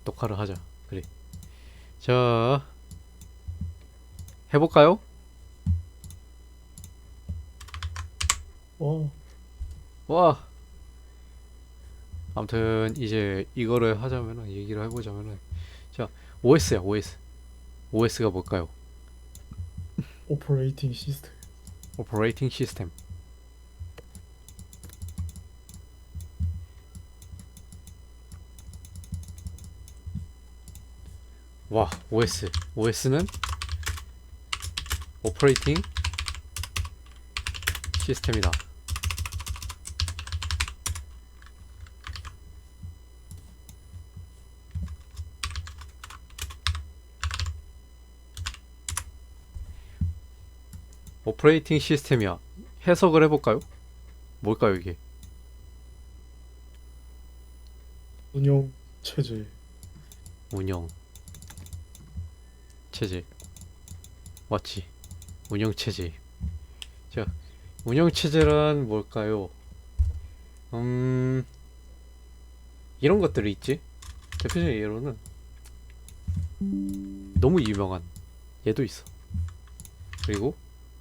녹화를 하자. 그래. 자, 해볼까요? 와, 와, 아무튼 이제 이거를 하자면은 얘기를 해보자면은 자, OS야, OS. OS가 뭘까요? 오퍼레이팅 시스템. Operating System. 와, OS. OS는 Operating System이다. 오퍼레이팅 시스템이야. 해석을 해볼까요? 뭘까요, 이게? 운영 체제. 운영 체제. 맞지? 운영 체제. 자, 운영 체제란 뭘까요? 음, 이런 것들이 있지. 대표적인 예로는 너무 유명한 얘도 있어. 그리고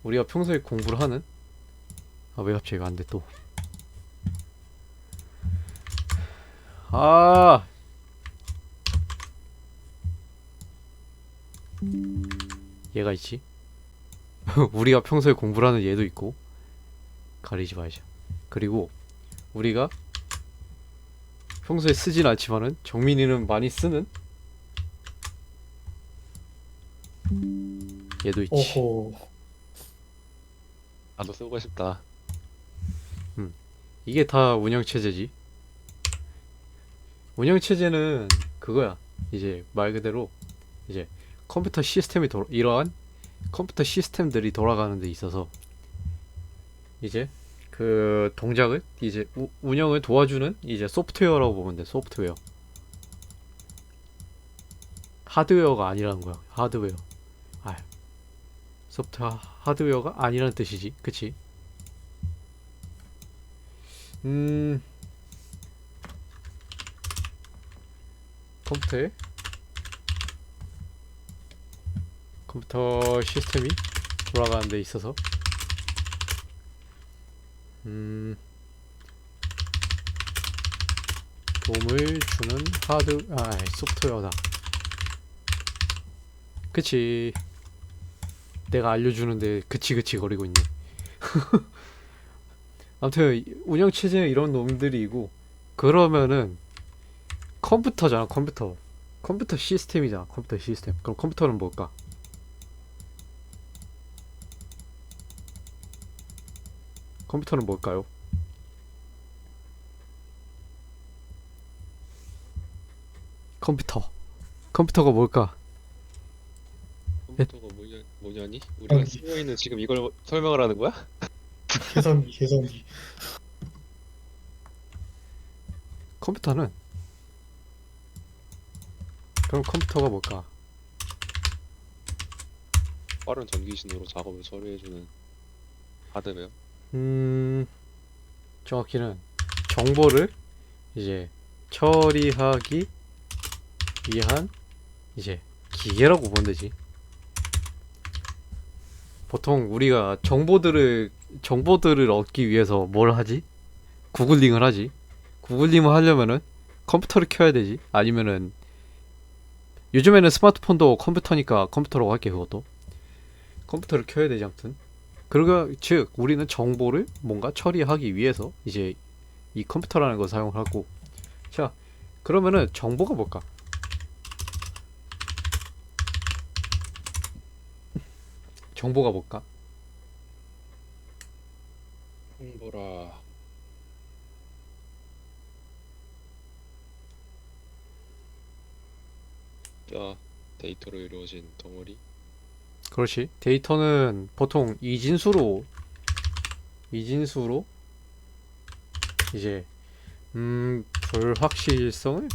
우리가 평소에 공부를 하는, 아, 왜 갑자기 안 돼 또? 아, 얘가 있지. 우리가 평소에 공부를 하는 얘도 있고, 가리지 말자. 그리고 우리가 평소에 쓰진 않지만은 정민이는 많이 쓰는 얘도 있지. 어허. 나도 쓰고 싶다. 이게 다 운영 체제지. 운영 체제는 그거야. 이제 말 그대로 이제 컴퓨터 시스템이 이러한 컴퓨터 시스템들이 돌아가는 데 있어서 이제 그 동작을 이제 운영을 도와주는 이제 소프트웨어라고 보면 돼. 소프트웨어. 하드웨어가 아니라는 거야. 하드웨어. 아, 소프트웨어 하드웨어가 아니라는 뜻이지. 그치? 음, 컴퓨터에 컴퓨터 시스템이 돌아가는 데 있어서 도움을 주는 소프트웨어다. 그치? 내가 알려주는데 그치 그치 거리고 있네. 아무튼 운영 체제는 이런 놈들이고, 그러면은 컴퓨터잖아. 컴퓨터 시스템이잖아. 컴퓨터 시스템. 그럼 컴퓨터는 뭘까? 컴퓨터는 뭘까요? 컴퓨터. 컴퓨터가 뭘까? 에? 컴퓨터가 뭐냐니? 우리가 계산기, 쓰고 있는 지금 이걸 설명을 하는 거야? 계산기. 컴퓨터는 그럼 컴퓨터가 뭘까? 빠른 전기 신호로 작업을 처리해주는 하드웨어. 음, 정확히는 정보를 이제 처리하기 위한 이제 기계라고 보면 되지. 보통 우리가 정보들을 얻기 위해서 뭘 하지? 구글링을 하지. 구글링을 하려면은 컴퓨터를 켜야 되지. 아니면은 요즘에는 스마트폰도 컴퓨터니까 컴퓨터라고 할게. 그것도 컴퓨터를 켜야 되지. 아무튼 그러가 즉 우리는 정보를 뭔가 처리하기 위해서 이제 이 컴퓨터라는 걸 사용을 하고. 자, 그러면은 정보가 뭘까? 정보가 뭘까? 홍보라. 자, 데이터로 이루어진 덩어리. 그렇지. 데이터는 보통 이진수로 이제 불확실성을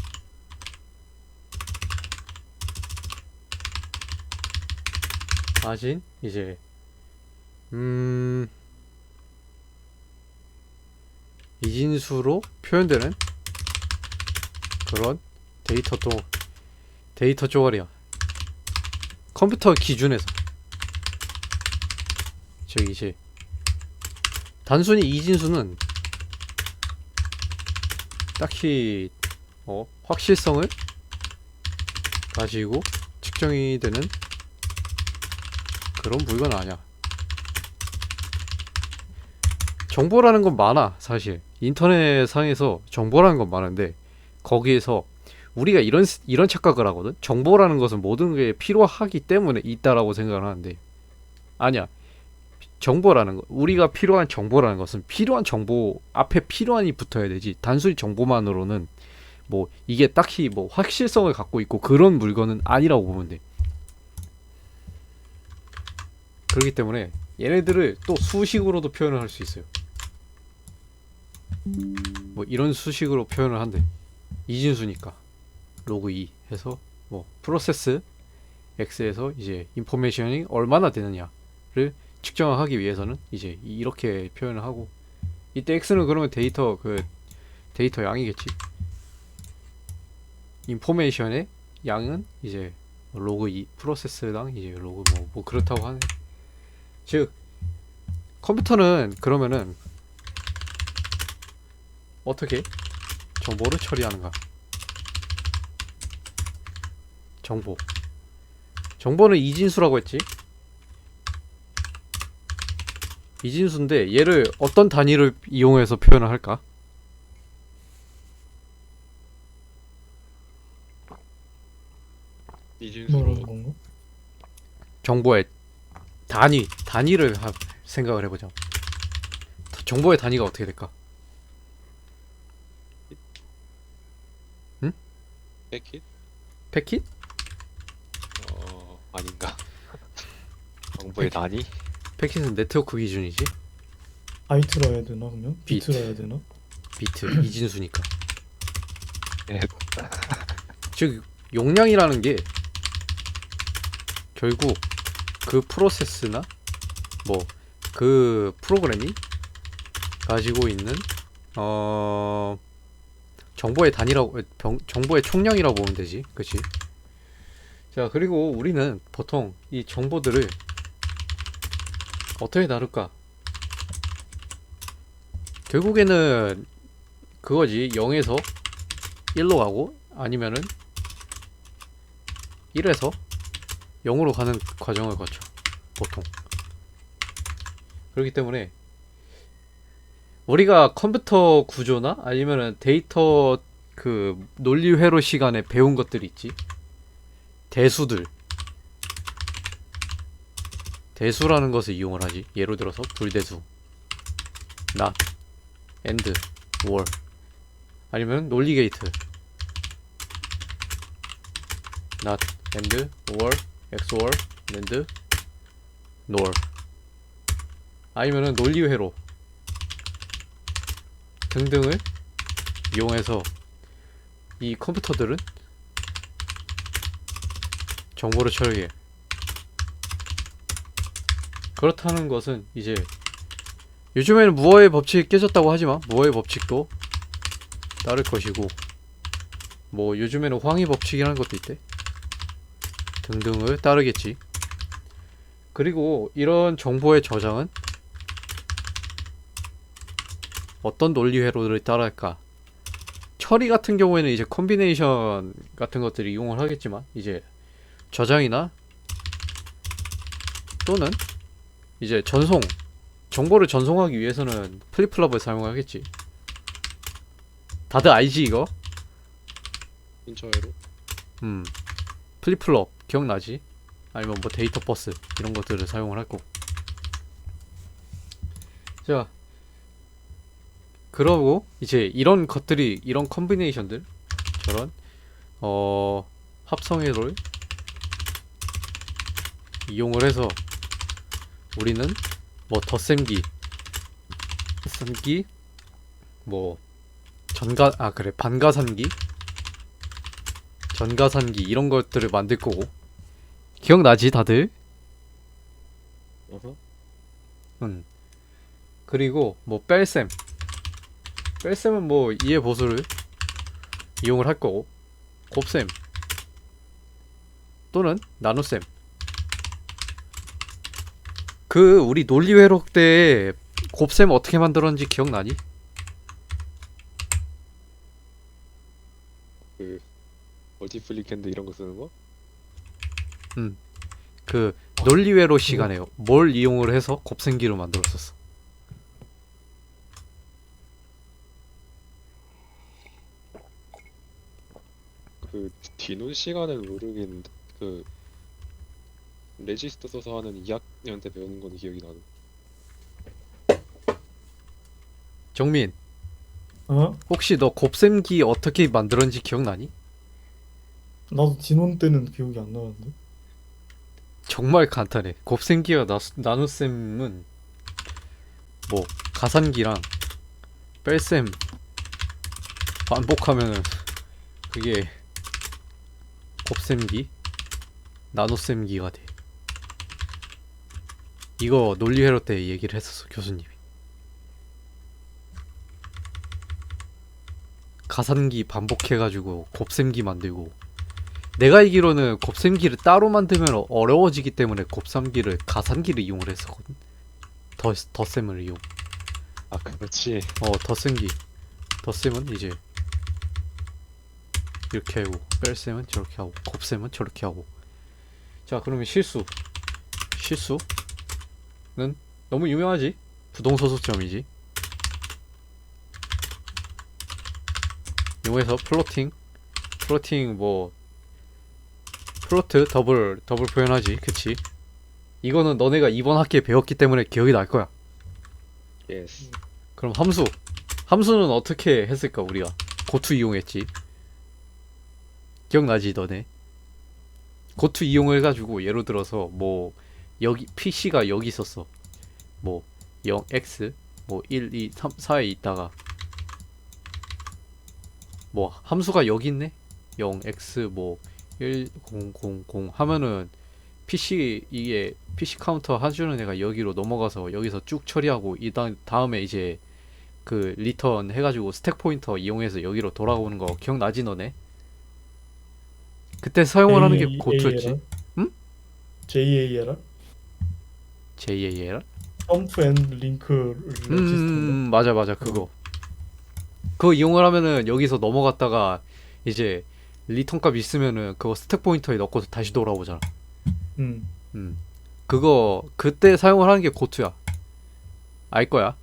가진 이제 이진수로 표현되는 그런 데이터 또 데이터 쪼가리야. 컴퓨터 기준에서 저기 이제 단순히 이진수는 딱히 확실성을 가지고 측정이 되는 그런 물건은 아니야. 정보라는 건 많아. 사실 인터넷 상에서 정보라는 건 많은데 거기에서 우리가 이런 착각을 하거든. 정보라는 것은 모든 게 필요하기 때문에 있다라고 생각을 하는데 아니야. 정보라는 거, 우리가 필요한 정보라는 것은 필요한 정보 앞에 필요한이 붙어야 되지. 단순히 정보만으로는 뭐 이게 딱히 뭐 확실성을 갖고 있고 그런 물건은 아니라고 보면 돼. 그렇기 때문에 얘네들을 또 수식으로도 표현을 할 수 있어요. 뭐 이런 수식으로 표현을 한대. 이진수니까 로그 2 해서 뭐 프로세스 X에서 이제 인포메이션이 얼마나 되느냐를 측정하기 위해서는 이제 이렇게 표현을 하고, 이때 X는 그러면 데이터 양이겠지. 인포메이션의 양은 이제 로그 2 프로세스당 이제 로그 뭐 그렇다고 하네. 즉 컴퓨터는 그러면은 어떻게 정보를 처리하는가? 정보는 이진수라고 했지. 이진수인데 얘를 어떤 단위를 이용해서 표현을 할까? 이진수로 뭐라는 건가? 정보의 단위를 생각을 해보자. 정보의 단위가 어떻게 될까? 패킷? 패킷? 아닌가? 정보의 단위? 패킷은 네트워크 기준이지. 바이트라 해야 되나 그러면? 비트. 비트라 해야 되나? 비트 이진수니까. 네. 즉 용량이라는 게 결국 그 프로세스나 뭐 그 프로그램이 가지고 있는 정보의 단위라고, 정보의 총량이라고 보면 되지. 그치? 자, 그리고 우리는 보통 이 정보들을 어떻게 다룰까? 결국에는 그거지. 0에서 1로 가고 아니면은 1에서 0으로 가는 과정을 거쳐 보통. 그렇기 때문에 우리가 컴퓨터 구조나 아니면은 데이터 그 논리 회로 시간에 배운 것들이 있지. 대수라는 것을 이용을 하지. 예를 들어서 불대수, not, and, or, 아니면 논리 게이트, not, and, or, XOR, and, nor, 아니면은 논리 회로 등등을 이용해서 이 컴퓨터들은 정보를 처리해. 그렇다는 것은 이제 요즘에는 무어의 법칙이 깨졌다고 하지만 무어의 법칙도 따를 것이고, 뭐 요즘에는 황희 법칙이라는 것도 있대. 등등을 따르겠지. 그리고 이런 정보의 저장은 어떤 논리 회로를 따라할까? 처리 같은 경우에는 이제 컴비네이션 같은 것들을 이용을 하겠지만, 이제 저장이나 또는 이제 정보를 전송하기 위해서는 플립플롭을 사용하겠지. 다들 알지 이거? 인처회로? 플립플롭 기억나지? 아니면 뭐 데이터 버스 이런 것들을 사용을 할 거고. 자, 그러고 이제 이런 것들이, 이런 컴비네이션들, 저런 합성회로를 이용을 해서 우리는 뭐 덧셈기, 뭐 반가산기, 전가산기 이런 것들을 만들 거고. 기억나지 다들? 어허. 그리고 뭐 뺄셈은 뭐 이해 보수를 이용을 할 거고, 곱셈 또는 나노셈. 그 우리 논리회로 때 곱셈 어떻게 만들었는지 기억나니? 그 멀티플리캔드 이런 거 쓰는 거? 그 논리회로 시간에 뭘 이용을 해서 곱셈기를 만들었었어. 그 뒤놓은 시간은 모르겠는데 그 레지스터 써서 하는 2학년 때 배우는 건 기억이 나는. 정민, 어? 혹시 너 곱셈기 어떻게 만들었는지 기억나니? 나도 진원 때는 기억이 안 나는데. 정말 간단해. 곱셈기와 나눗셈은 뭐 가산기랑 뺄셈 반복하면은 그게 곱셈기, 나눗셈기가 돼. 이거 논리회로 때 얘기를 했었어, 교수님이. 가산기 반복해가지고 곱셈기 만들고, 내가 알기로는 곱셈기를 따로 만들면 어려워지기 때문에 곱셈기를 가산기를 이용을 했었거든. 덧셈을 이용. 아 그렇지. 덧셈기. 덧셈은 이제 이렇게 하고, 뺄셈은 저렇게 하고, 곱셈은 저렇게 하고. 자, 그러면 실수는 너무 유명하지? 부동소수점이지. 용에서 플로팅 뭐 플로트 더블 표현하지, 그치? 이거는 너네가 이번 학기에 배웠기 때문에 기억이 날 거야. 예스. 그럼 함수는 어떻게 했을까? 우리가 고투 이용했지. 기억나지, 너네? 고투 이용해가지고 예를 들어서 뭐 여기 PC가 여기 있었어. 뭐 0x 뭐 1, 2, 3, 4에 있다가 뭐 함수가 여기 있네. 0x 뭐 1, 0, 0, 0 하면은 이게 PC 카운터 해주는 애가 여기로 넘어가서 여기서 쭉 처리하고 다음에 이제 그 리턴 해가지고 스택 포인터 이용해서 여기로 돌아오는 거 기억나지, 너네? 그때 사용을 하는 게 고투였지. 응? JALR? JAL? 점프 앤 링크 레지스터. 맞아 그거. 그거 이용을 하면은 여기서 넘어갔다가 이제 리턴 값 있으면은 그거 스택 포인터에 넣고 다시 돌아오잖아. 그거 그때 사용을 하는 게 고투야. 알 거야.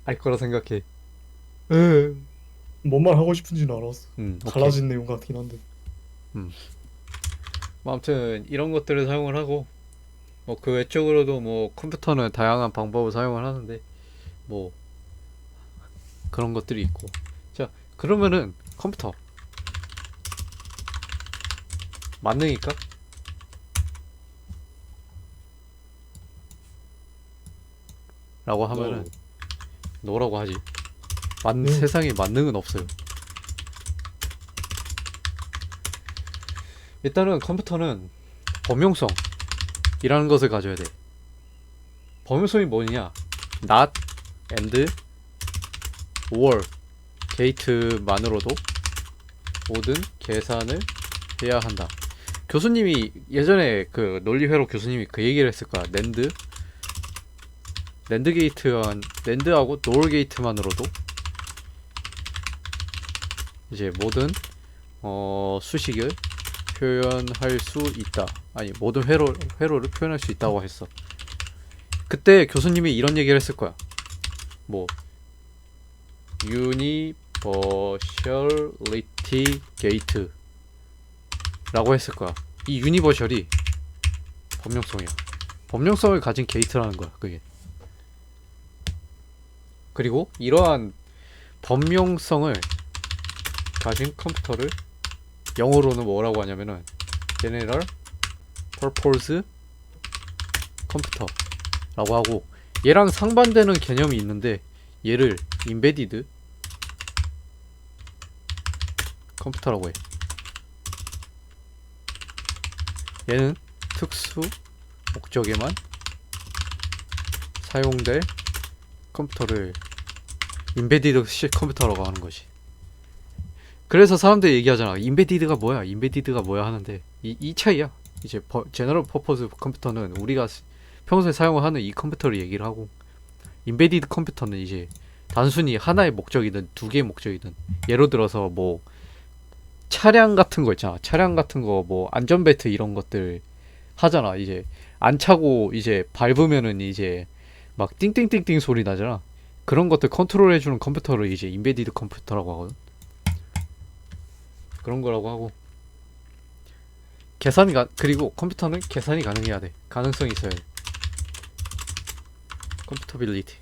알 거라 생각해. 뭔 말 하고 싶은지는 알았어. 오케이. 달라진 내용 같긴 한데. 뭐 아무튼 이런 것들을 사용을 하고, 뭐 그 외적으로도 뭐 컴퓨터는 다양한 방법을 사용을 하는데 뭐 그런 것들이 있고. 자, 그러면은 컴퓨터 만능일까? 라고 하면은 노라고 하지. 세상에 만능은 없어요. 일단은 컴퓨터는 범용성이라는 것을 가져야 돼. 범용성이 뭐냐? not, and, or 게이트만으로도 모든 계산을 해야 한다. 교수님이 예전에 그 논리회로 교수님이 그 얘기를 했을 거야. 낸드하고 노or 게이트만으로도 이제 모든 수식을 표현할 수 있다. 아니, 모든 회로를 표현할 수 있다고 했어. 그때 교수님이 이런 얘기를 했을 거야. 뭐 universality gate 라고 했을 거야. 이 유니버셜이 범용성이야. 범용성을 가진 게이트라는 거야, 그게. 그리고 이러한 범용성을 가진 컴퓨터를 영어로는 뭐라고 하냐면은 General Purpose 컴퓨터라고 하고, 얘랑 상반되는 개념이 있는데 얘를 Embedded 컴퓨터라고 해. 얘는 특수 목적에만 사용될 컴퓨터를 인베디드 컴퓨터라고 하는 것이. 그래서 사람들이 얘기하잖아. 인베디드가 뭐야? 인베디드가 뭐야? 하는데 이 차이야. 이제 제너럴 퍼포즈 컴퓨터는 우리가 평소에 사용하는 이 컴퓨터를 얘기를 하고, 인베디드 컴퓨터는 이제 단순히 하나의 목적이든 두 개의 목적이든, 예를 들어서 뭐 차량 같은 거 있잖아. 차량 같은 거 뭐 안전벨트 이런 것들 하잖아. 이제 안 차고 이제 밟으면은 이제 막 띵띵띵띵 소리 나잖아. 그런 것들 컨트롤 해주는 컴퓨터를 이제 인베디드 컴퓨터라고 하거든. 그런 거라고 하고, 그리고 컴퓨터는 계산이 가능해야 돼. 가능성이 있어야 돼. 컴퓨터빌리티.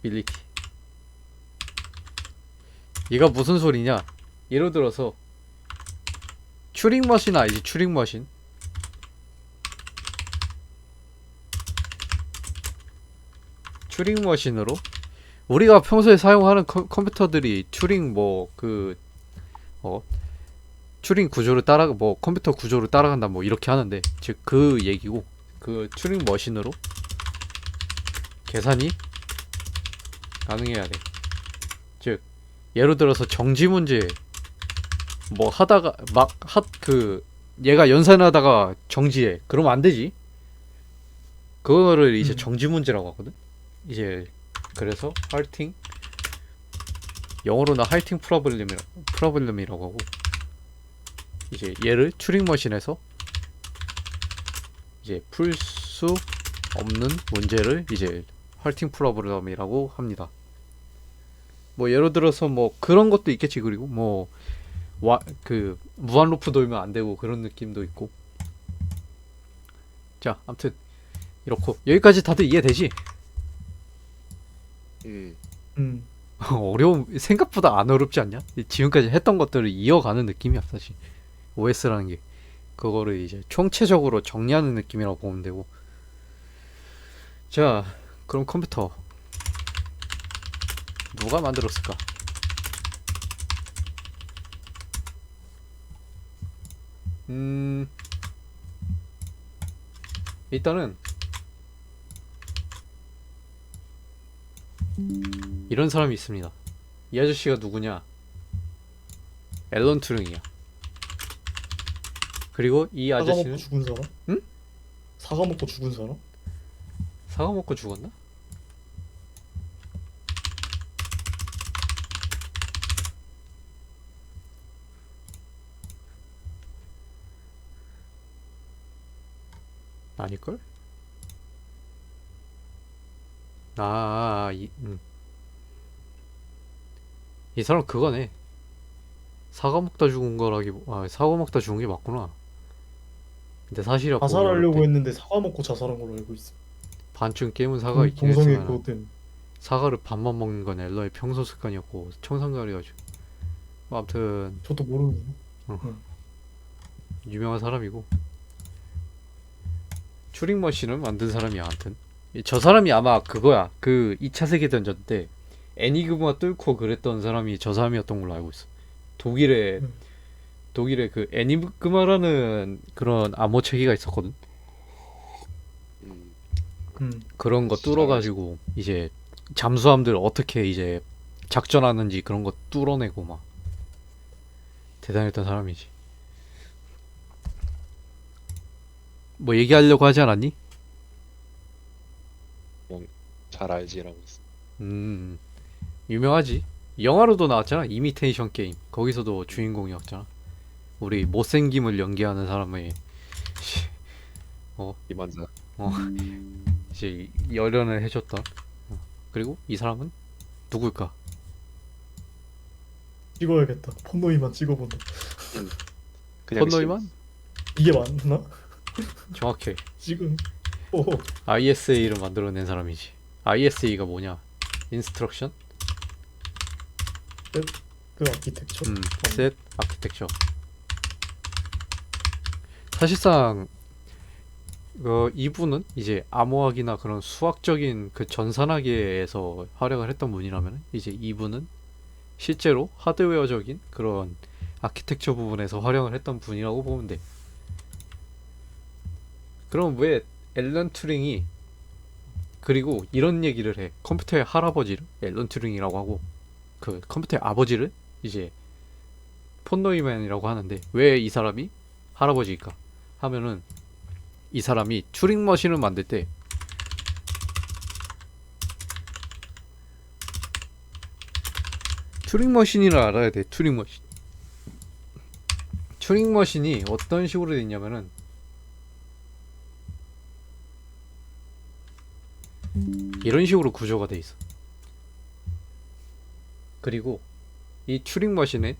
컴퓨터빌리티. 얘가 무슨 소리냐? 예를 들어서 튜링 머신 알지? 튜링 머신. 튜링 머신으로 우리가 평소에 사용하는 컴퓨터들이 튜링 튜링 구조를 컴퓨터 구조를 따라간다 뭐 이렇게 하는데, 즉 그 얘기고, 그 튜링 머신으로 계산이 가능해야 돼. 즉 예를 들어서 정지 문제 뭐 하다가 얘가 연산하다가 정지해. 그러면 안 되지. 그거를 이제 정지 문제라고 하거든. 이제 그래서 할팅, 영어로는 할팅 프로블럼이라고 하고, 이제 얘를 튜링 머신에서 이제 풀 수 없는 문제를 이제 할팅 프로블럼이라고 합니다. 뭐 예를 들어서 뭐 그런 것도 있겠지. 그리고 뭐 무한 루프 돌면 안 되고 그런 느낌도 있고. 자, 아무튼 이렇고 여기까지 다들 이해되지? 음. 생각보다 안 어렵지 않냐? 지금까지 했던 것들을 이어가는 느낌이야 사실. OS라는 게 그거를 이제 총체적으로 정리하는 느낌이라고 보면 되고. 자, 그럼 컴퓨터 누가 만들었을까? 일단은 이런 사람이 있습니다. 이 아저씨가 누구냐? 앨런 튜링이야. 그리고 이 사과 먹고 아저씨는 죽은 사람? 응? 사과 먹고 죽은 사람? 사과 먹고 죽었나? 아닐걸? 이 사람 그거네. 사과 먹다 죽은 사과 먹다 죽은 게 맞구나. 근데 사실이야 보기 자살하려고 어렵대. 했는데 사과 먹고 자살한 걸로 알고 있어. 반쯤 깨문 사과가 있긴 동성애 했지만, 그것 때문에. 사과를 반만 먹는 건 앨런의 평소 습관이었고 청산가리가지고. 뭐 아무튼 저도 모르는. 유명한 사람이고, 튜링 머신을 만든 사람이야. 아무튼 저 사람이 아마 그거야. 그 2차 세계대전 때 애니그마 뚫고 그랬던 사람이 저 사람이었던 걸로 알고 있어. 독일의 음. 독일의 그 애니그마라는 그런 암호 체계가 있었거든. 그런 거 뚫어가지고 이제 잠수함들 어떻게 이제 작전하는지 그런 거 뚫어내고 막 대단했던 사람이지. 뭐 얘기하려고 하지 않았니? 잘 알지라고 했어. 유명하지. 영화로도 나왔잖아. 이미테이션 게임. 거기서도 주인공이었잖아. 우리 못생김을 연기하는 사람의 이만자. 이제 열연을 해줬던. 그리고 이 사람은 누굴까? 찍어야겠다. 폰노이만 찍어본다. 그냥 폰노이만? 이게 맞나? 정확해. 지금. 오. ISA를 만들어낸 사람이지. ISA가 뭐냐? 인스트럭션? 그 아키텍처. 셋 아키텍처. 사실상 이분은 이제 암호학이나 그런 수학적인 그 전산학에서 활약을 했던 분이라면, 이제 이분은 실제로 하드웨어적인 그런 아키텍처 부분에서 활용을 했던 분이라고 보면 돼. 그럼 왜 앨런 튜링이 그리고 이런 얘기를 해. 컴퓨터의 할아버지를 앨런 튜링이라고 하고 그 컴퓨터의 아버지를 이제 폰 노이만이라고 하는데 왜 이 사람이 할아버지일까 하면은 이 사람이 튜링 머신을 만들 때 튜링 머신을 알아야 돼. 튜링 머신. 튜링 머신이 어떤 식으로 돼 있냐면은 이런 식으로 구조가 돼 있어. 그리고 이 튜링 머신에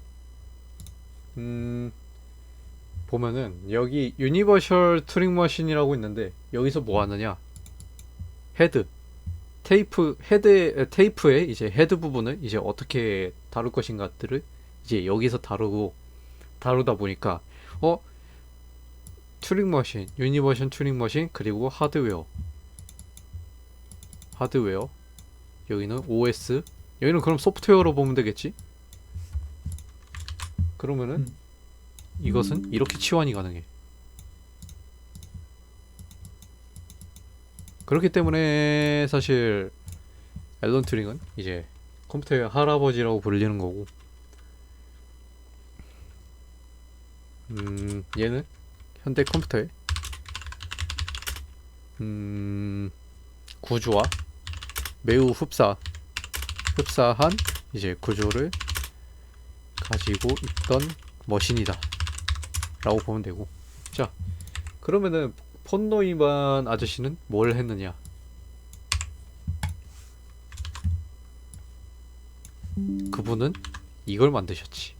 보면은 여기 유니버셜 튜링 머신이라고 있는데 여기서 뭐 하느냐? 헤드 테이프의 이제 헤드 부분을 이제 어떻게 다룰 것인가들을 이제 여기서 다루다 보니까 튜링 머신, 유니버셜 튜링 머신 그리고 하드웨어 여기는 OS 여기는 그럼 소프트웨어로 보면 되겠지? 그러면은 이것은 이렇게 치환이 가능해. 그렇기 때문에 사실 앨런 튜링은 이제 컴퓨터의 할아버지라고 불리는 거고 얘는 현대 컴퓨터의 구조와 매우 흡사한 이제 구조를 가지고 있던 머신이다 라고 보면 되고. 자, 그러면은 폰 노이만 아저씨는 뭘 했느냐? 그분은 이걸 만드셨지.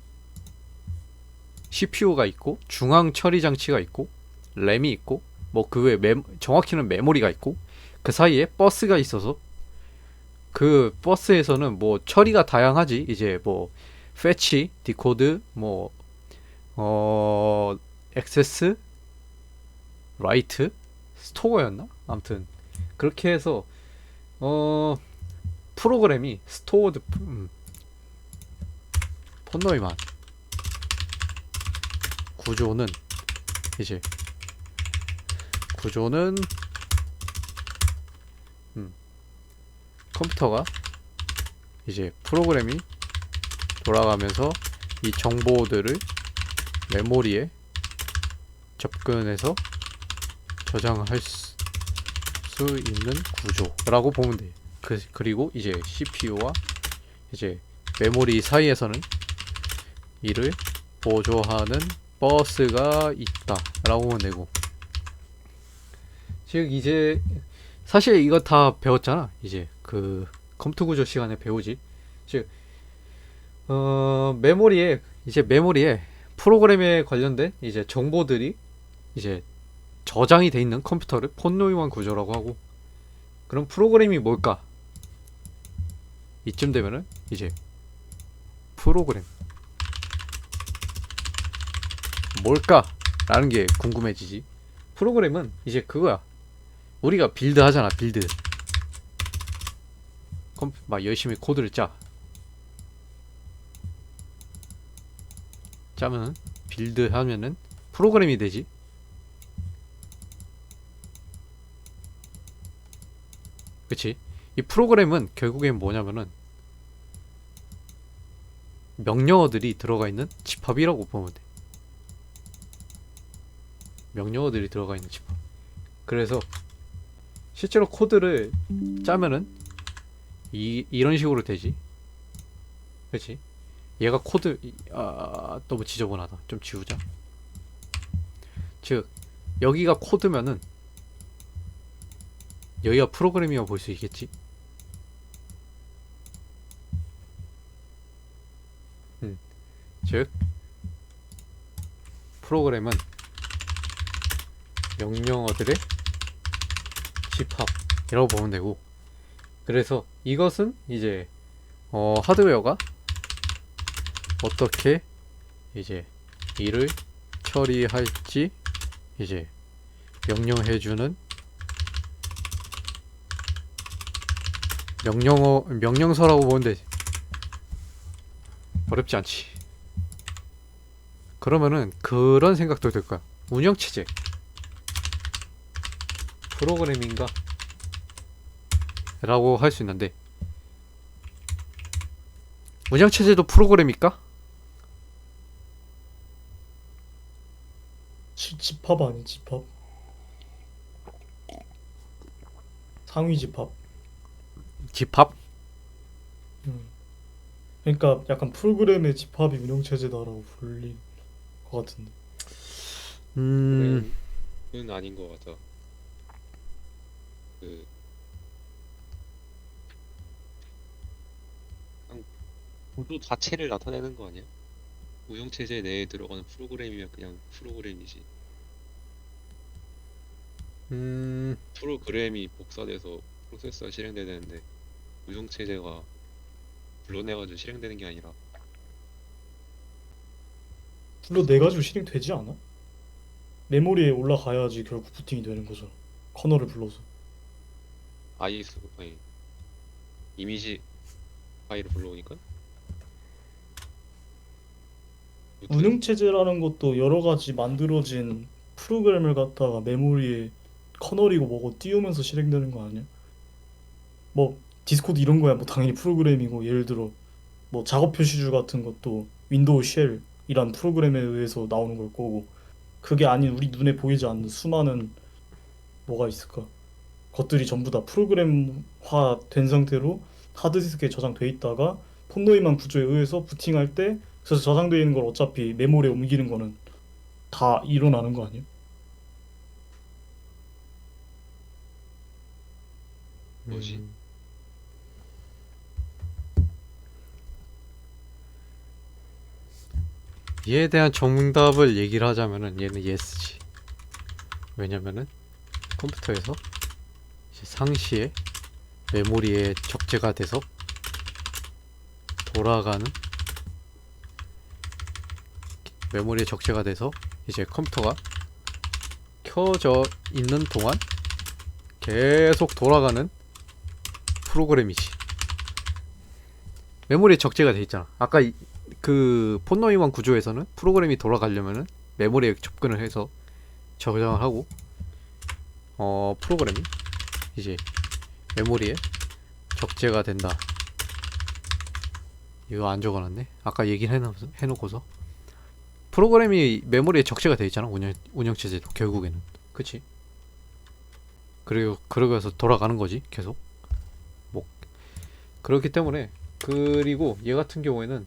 CPU가 있고 중앙 처리 장치가 있고 램이 있고 뭐 그 외에 정확히는 메모리가 있고 그 사이에 버스가 있어서 그 버스에서는 뭐 처리가 다양하지. 이제 뭐 패치, 디코드, 뭐 액세스, 라이트, 스토어였나? 아무튼 그렇게 해서 프로그램이 스토어드 폰노이만 구조는 컴퓨터가 이제 프로그램이 돌아가면서 이 정보들을 메모리에 접근해서 저장할 수 있는 구조라고 보면 돼. 그리고 이제 CPU와 이제 메모리 사이에서는 이를 보조하는 버스가 있다라고 보면 되고. 즉 이제 사실 이거 다 배웠잖아. 이제 그 컴퓨터 구조 시간에 배우지. 즉 메모리에 프로그램에 관련된 이제 정보들이 이제 저장이 돼 있는 컴퓨터를 폰노이만 구조라고 하고. 그럼 프로그램이 뭘까? 이쯤 되면은 이제 프로그램 뭘까? 라는 게 궁금해지지. 프로그램은 이제 그거야. 우리가 빌드 하잖아. 빌드 막 열심히 코드를 짜면 빌드 하면은 프로그램이 되지. 그치? 이 프로그램은 결국엔 뭐냐면은 명령어들이 들어가 있는 집합이라고 보면 돼. 명령어들이 들어가 있는 집합. 그래서 실제로 코드를 짜면은 이런 식으로 되지. 그치? 얘가 코드 너무 지저분하다. 좀 지우자. 즉 여기가 코드면은 여기가 프로그램이라고 볼 수 있겠지. 즉 프로그램은 명령어들의 집합이라고 보면 되고. 그래서 이것은 이제 하드웨어가 어떻게 이제 일을 처리할지 이제 명령해주는 명령서라고 보면 되지. 어렵지 않지. 그러면은 그런 생각도 들 거야. 운영체제 프로그래밍과 라고 할 수 있는데, 운영체제도 프로그램일까? 집합 아니 집합? 상위 집합. 집합? 그러니까 약간 프로그램의 집합이 운영체제다라고 불릴 것 같은데. 그는 아닌 것 같아. 그 그냥 구조 자체를 나타내는 거 아니야? 운영체제 내에 들어가는 프로그램이면 그냥 프로그램이지. 프로그램이 복사돼서 프로세서가 실행돼야 되는데 운영체제가 불러내가지고 실행되는 게 아니라 불러내가지고 실행되지 않아? 메모리에 올라가야지 결국 부팅이 되는 거죠. 커널을 불러서. IS 아니 이미지 파일을 불러오니까 운영체제라는 것도 여러 가지 만들어진 프로그램을 갖다가 메모리에 커널이고 뭐고 띄우면서 실행되는 거 아니야? 뭐 디스코드 이런 거야 뭐 당연히 프로그램이고, 예를 들어 뭐 작업 표시줄 같은 것도 윈도우 쉘이란 프로그램에 의해서 나오는 걸 거고, 그게 아닌 우리 눈에 보이지 않는 수많은 뭐가 있을까? 것들이 전부 다 프로그램화 된 상태로 하드디스크에 저장돼 있다가 폰노이만 구조에 의해서 부팅할 때, 그래서 저장되어 있는 걸 어차피 메모리에 옮기는 거는 다 일어나는 거 아니야? 뭐지? 이에 대한 정답을 얘기를 하자면은 얘는 yes지. 왜냐면은 컴퓨터에서 이제 상시에 메모리에 적재가 돼서 돌아가는, 메모리에 적재가 돼서 이제 컴퓨터가 켜져 있는 동안 계속 돌아가는 프로그램이지. 메모리에 적재가 돼 있잖아. 아까 그 폰노이만 구조에서는 프로그램이 돌아가려면은 메모리에 접근을 해서 저장을 하고, 프로그램이 이제 메모리에 적재가 된다. 이거 안 적어놨네. 아까 얘기를 해놓고서 프로그램이 메모리에 적재가 돼 있잖아. 운영체제도 결국에는, 그치? 그리고 그러고서 돌아가는 거지 계속. 뭐 그렇기 때문에, 그리고 얘 같은 경우에는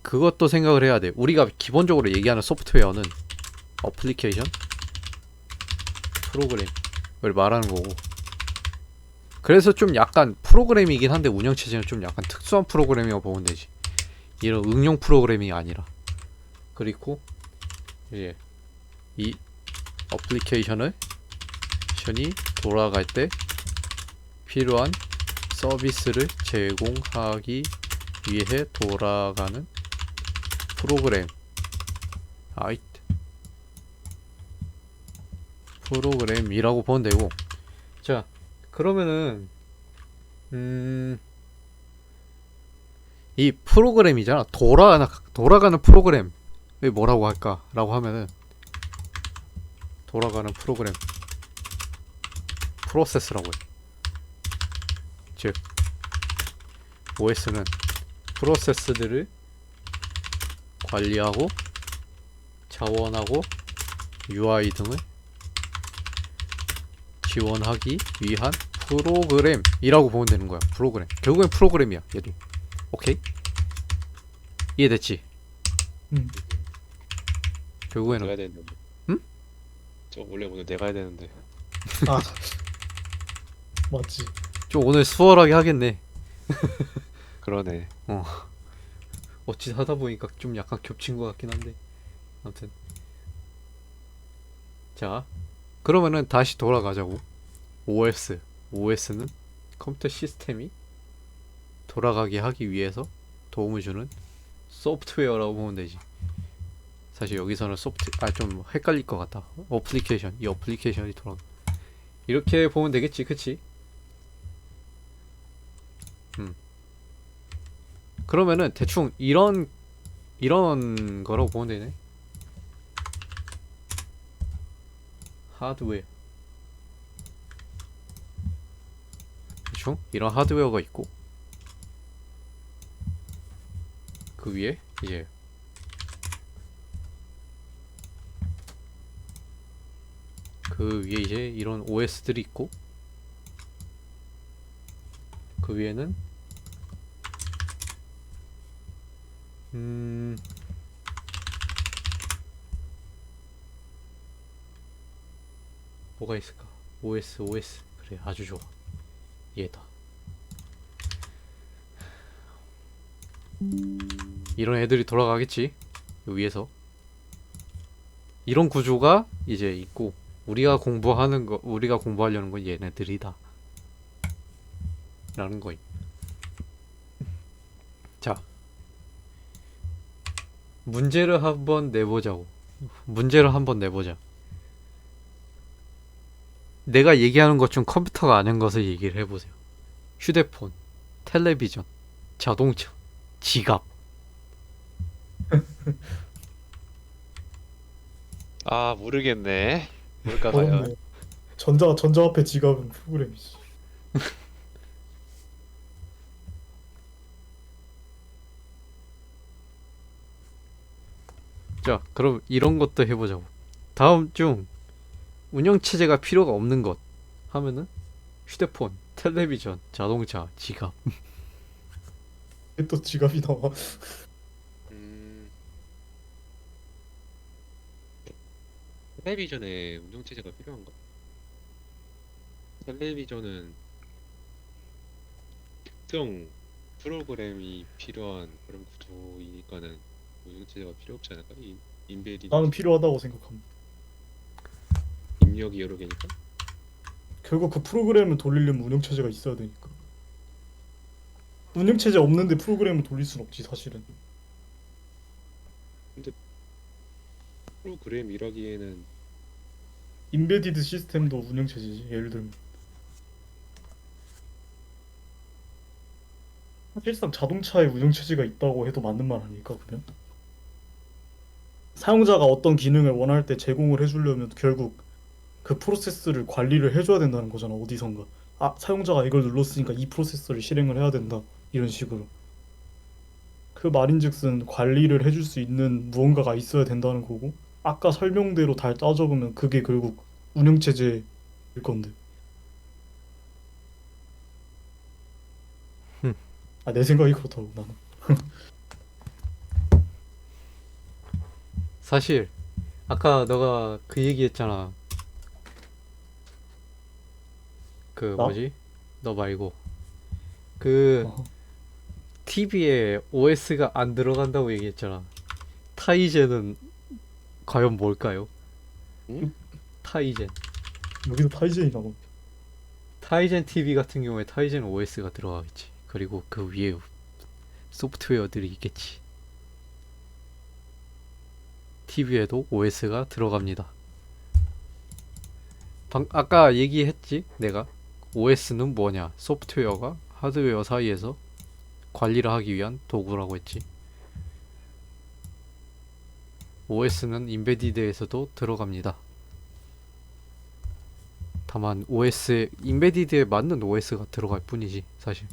그것도 생각을 해야 돼. 우리가 기본적으로 얘기하는 소프트웨어는 어플리케이션, 프로그램을 말하는 거고, 그래서 좀 약간 프로그램이긴 한데 운영체제는 좀 약간 특수한 프로그램이라고 보면 되지. 이런 응용 프로그래밍이 아니라. 그리고 이제 이 어플리케이션이 돌아갈 때 필요한 서비스를 제공하기 위해 돌아가는 프로그램, 프로그램이라고 보면 되고. 자, 그러면은 이 프로그램이잖아. 돌아가는 프로그램을 뭐라고 할까? 라고 하면은, 돌아가는 프로그램 프로세스라고 해. 즉 OS는 프로세스들을 관리하고 자원하고 UI 등을 지원하기 위한 프로그램이라고 보면 되는 거야. 프로그램. 결국엔 프로그램이야, 얘도. 오케이? 이해됐지? 결국에는. 내가 해야 되는데. 응? 저 원래 오늘 내가 해야 되는데. 아 맞지. 좀 오늘 수월하게 하겠네. 그러네. 어찌 하다 보니까 좀 약간 겹친 것 같긴 한데. 아무튼. 자, 그러면은 다시 돌아가자고. OS는 컴퓨터 시스템이 돌아가게 하기 위해서 도움을 주는 소프트웨어라고 보면 되지. 사실 여기서는 좀 헷갈릴 것 같다. 이 어플리케이션이 돌아가. 이렇게 보면 되겠지, 그치? 그러면은 대충 이런 거라고 보면 되네. 하드웨어. 대충 이런 하드웨어가 있고 그 위에 이제 이런 OS들이 있고 그 위에는 뭐가 있을까? OS 그래 아주 좋아 얘다. 이런 애들이 돌아가겠지 요 위에서. 이런 구조가 이제 있고 우리가 공부하려는 건 얘네들이다 라는 거임. 자, 문제를 한번 내보자. 내가 얘기하는 것 중 컴퓨터가 아닌 것을 얘기를 해보세요. 휴대폰, 텔레비전, 자동차, 지갑. 아, 모르겠네. 뭘까 과연. 어렵네. 전자화폐 지갑은 프로그램이지. 자, 그럼 이런 것도 해보자고. 다음 중 운영체제가 필요가 없는 것 하면은 휴대폰, 텔레비전, 자동차, 지갑. 왜 또 지갑이 나와? 음, 텔레비전에 운영체제가 필요한가? 텔레비전은 특정 프로그램이 필요한 그런 구조이니까는 운영체제가 필요 없지 않을까? 인베디드 나는 필요하다고 생각합니다. 입력이 여러 개니까. 결국 그 프로그램을 돌리려면 운영체제가 있어야 되니까. 운영체제 없는데 프로그램을 돌릴 순 없지 사실은. 프로그램이라기에는 인베디드 시스템도 운영체제지. 예를 들면 사실상 자동차에 운영체제가 있다고 해도 맞는 말 아닐까 그러면? 사용자가 어떤 기능을 원할 때 제공을 해주려면 결국 그 프로세스를 관리를 해줘야 된다는 거잖아 어디선가. 아 사용자가 이걸 눌렀으니까 이 프로세스를 실행을 해야 된다 이런 식으로. 그 말인즉슨 관리를 해줄 수 있는 무언가가 있어야 된다는 거고 아까 설명대로 다 따져보면 그게 결국 운영체제일 건데. 아 내 생각이 그렇다고 나는. 사실 아까 너가 그 얘기했잖아. 그 나? 뭐지? 너 말고 그 어. TV에 OS가 안 들어간다고 얘기했잖아. 타이젠은 과연 뭘까요? 응? 타이젠. 여기서 타이젠이 나고. 타이젠 TV 같은 경우에 타이젠 OS가 들어가겠지. 그리고 그 위에 소프트웨어들이 있겠지. TV에도 OS가 들어갑니다. 아까 얘기했지? 내가 OS는 뭐냐? 소프트웨어가 하드웨어 사이에서 관리를 하기 위한 도구라고 했지. OS는 인베디드에서도 들어갑니다. 다만 인베디드에 맞는 OS가 들어갈 뿐이지 사실.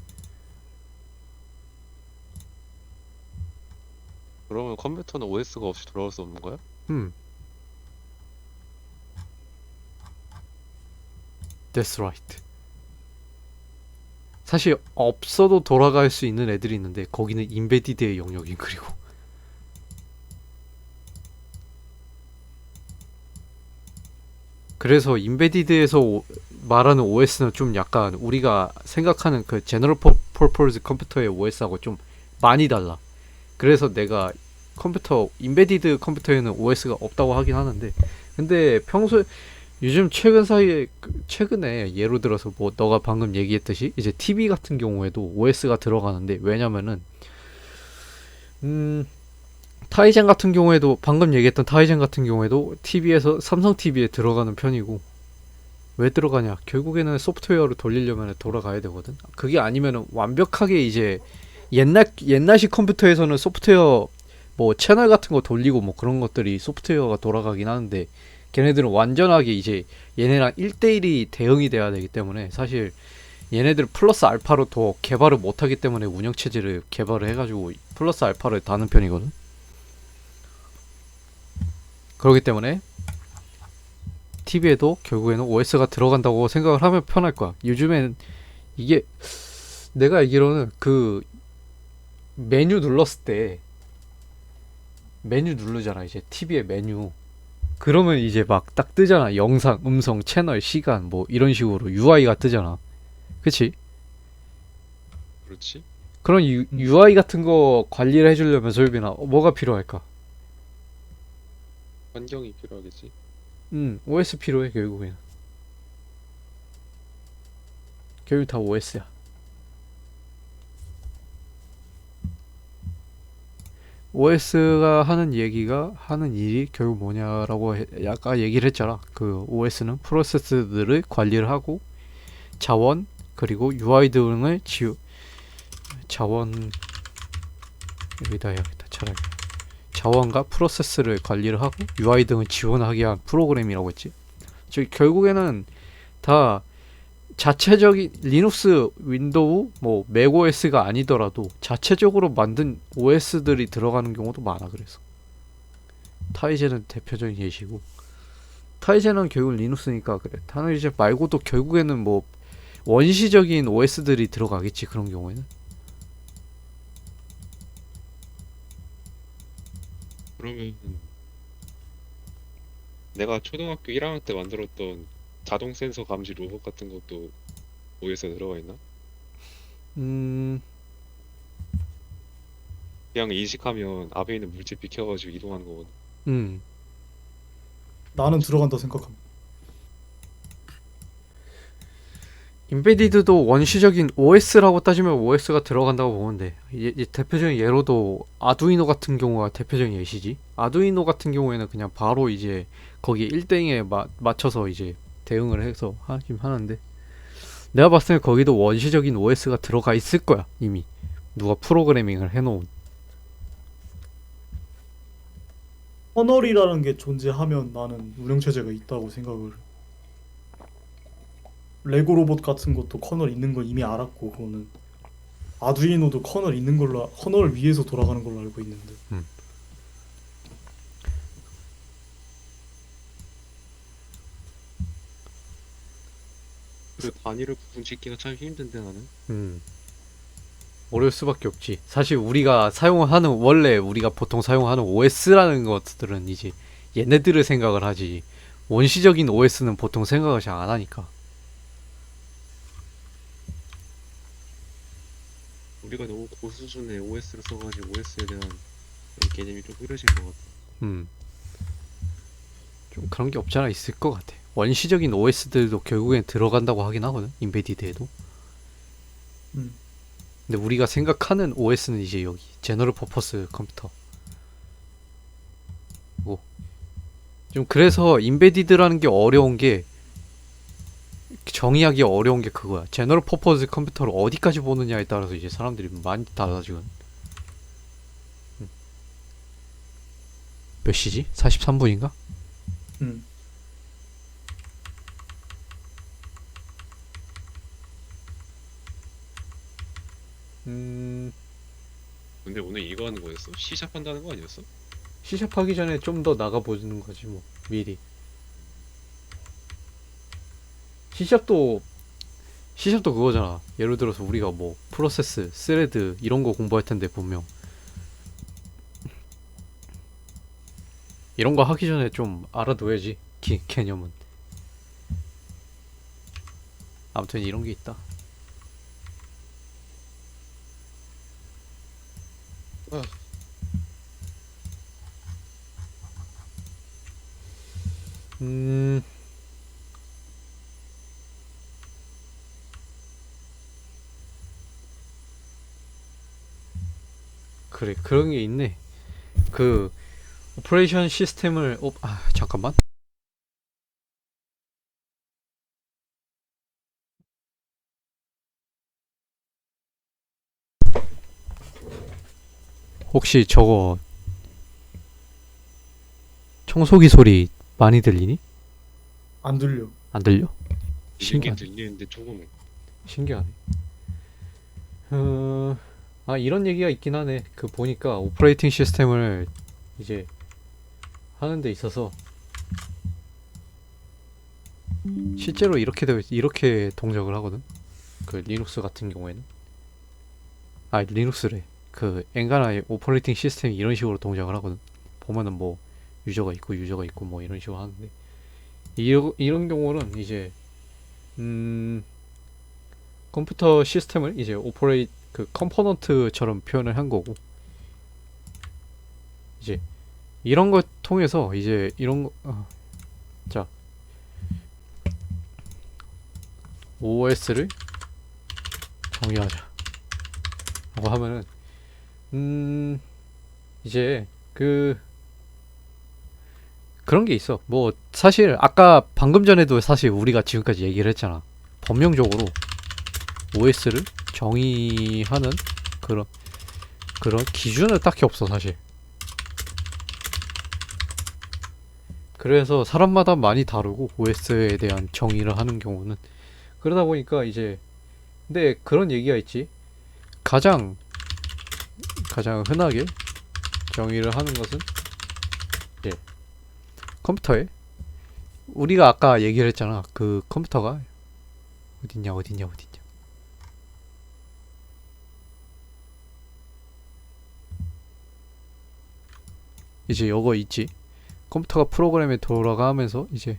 그러면 컴퓨터는 OS가 없이 돌아올 수 없는 거야? That's right. 사실 없어도 돌아갈 수 있는 애들이 있는데 거기는 인베디드의 영역인. 그리고 그래서 인베디드에서 말하는 OS는 좀 약간 우리가 생각하는 그 제너럴 퍼포즈 컴퓨터의 OS하고 좀 많이 달라. 그래서 내가 인베디드 컴퓨터에는 OS가 없다고 하긴 하는데, 근데 요즘 최근에 예로 들어서 뭐 너가 방금 얘기했듯이 이제 TV 같은 경우에도 OS가 들어가는데, 왜냐면은 타이젠 같은 경우에도 방금 얘기했던 타이젠 같은 경우에도 TV에서 삼성 TV에 들어가는 편이고. 왜 들어가냐? 결국에는 소프트웨어를 돌리려면 돌아가야 되거든. 그게 아니면은 완벽하게 이제 옛날식 컴퓨터에서는 소프트웨어 뭐 채널 같은 거 돌리고 뭐 그런 것들이 소프트웨어가 돌아가긴 하는데, 걔네들은 완전하게 이제 얘네랑 1대1이 대응이 돼야 되기 때문에 사실 얘네들 플러스 알파로 더 개발을 못하기 때문에 운영체제를 개발을 해가지고 플러스 알파를 다는 편이거든. 그렇기 때문에 TV에도 결국에는 OS가 들어간다고 생각을 하면 편할 거야. 요즘엔 이게 내가 알기로는 그 메뉴 눌렀을 때 메뉴 누르잖아. 이제 TV의 메뉴. 그러면 이제 막 딱 뜨잖아. 영상, 음성, 채널, 시간 뭐 이런 식으로 UI가 뜨잖아. 그치? 그렇지? 그런 UI 같은 거 관리를 해주려면 솔빈아 뭐가 필요할까? 환경이 필요하겠지. OS 필요해 결국에는. 결국 다 OS야. OS가 하는 일이 결국 뭐냐라고 아까 얘기를 했잖아. 그 OS는 프로세스들을 관리를 하고 자원 그리고 UI 등을 자원 여기다 해야겠다 차라리. 자원과 프로세스를 관리를 하고 UI 등을 지원하게 한 프로그램이라고 했지. 즉 결국에는 다 자체적인 리눅스, 윈도우, 뭐 맥OS가 아니더라도 자체적으로 만든 OS들이 들어가는 경우도 많아. 그래서 타이젠은 대표적인 예시고, 타이젠은 결국 리눅스니까 그래. 타이젠 말고도 결국에는 뭐 원시적인 OS들이 들어가겠지. 그런 경우에는. 그러면 내가 초등학교 1학년 때 만들었던 자동 센서 감지 로봇 같은 것도 OS에 들어가 있나? 음, 그냥 인식하면 앞에 있는 물체 비켜가지고 이동하는 거거든. 음. 나는 들어간다 생각함. 인베디드도 원시적인 OS라고 따지면 OS가 들어간다고 보면 돼. 대표적인 예로도 아두이노 같은 경우가 대표적인 예시지. 아두이노 같은 경우에는 그냥 바로 이제 거기 1대0에 맞춰서 이제 대응을 해서 하긴 하는데 내가 봤을 때 거기도 원시적인 OS가 들어가 있을 거야 이미. 누가 프로그래밍을 해놓은. 커널이라는 게 존재하면 나는 운영체제가 있다고 생각을. 레고 로봇 같은 것도 커널 있는 걸 이미 알았고 그거는 아두이노도 커널 있는 걸로 커널 위에서 돌아가는 걸로 알고 있는데. 음. 그 단위를 구분 짓기가 참 힘든데 나는. 음. 어려울 수밖에 없지. 사실 우리가 사용하는 원래 우리가 보통 사용하는 OS라는 것들은 이제 얘네들을 생각을 하지. 원시적인 OS는 보통 생각을 잘 안 하니까. 우리가 너무 고수준의 OS를 써가지고 OS에 대한 그런 개념이 좀 흐려진 것 같아. 음. 좀 그런 게 없잖아 있을 것 같아. 원시적인 OS들도 결국엔 들어간다고 하긴 하거든. 인베디드에도. 음. 근데 우리가 생각하는 OS는 이제 여기 제너럴 퍼포스 컴퓨터. 뭐. 좀 그래서 인베디드라는 게 어려운 게 정의하기 어려운 게 그거야. 제너럴 퍼포스 컴퓨터를 어디까지 보느냐에 따라서 이제 사람들이 많이 달라지거든. 몇 시지? 43분인가? 음. 근데 오늘 이거 하는 거였어? 시작 한다는 거 아니었어? 시작하기 전에 좀 더 나가보는 거지 뭐 미리. 시작도 시작도 그거잖아. 예를 들어서 우리가 뭐 프로세스, 스레드 이런 거 공부할 텐데 분명 이런 거 하기 전에 좀 알아둬야지 개념은. 아무튼 이런 게 있다. 아. 음 그래 그런 게 있네. 그 오퍼레이션 시스템을 잠깐만. 혹시 저거 청소기 소리 많이 들리니? 안 들려. 안 들려? 들리긴 신기하네. 들리는데 조금은. 신기하네. 이런 얘기가 있긴 하네. 그 보니까 오퍼레이팅 시스템을 이제 하는 데 있어서 실제로 이렇게 동작을 하거든. 그 리눅스 같은 경우에는 리눅스래. 그 엔가나의 오퍼레이팅 시스템이 이런 식으로 동작을 하거든. 보면은 뭐 유저가 있고 뭐 이런 식으로 하는데 이런 경우는 이제 컴퓨터 시스템을 이제 그 컴포넌트처럼 표현을 한 거고, 이제 이런 걸 통해서 이제 자, OS를 정의하자 라고 하면은 이제 그런 게 있어. 뭐 사실 아까 방금 전에도 사실 우리가 지금까지 얘기를 했잖아. 법령적으로 OS를 정의하는 그런 기준은 딱히 없어 사실. 그래서 사람마다 많이 다르고, OS에 대한 정의를 하는 경우는. 그러다 보니까 이제 근데 그런 얘기가 있지. 가장 흔하게 정의를 하는 것은 이제 컴퓨터에, 우리가 아까 얘기를 했잖아. 그 컴퓨터가 어딨냐. 이제 요거 있지. 컴퓨터가 프로그램에 돌아가면서 이제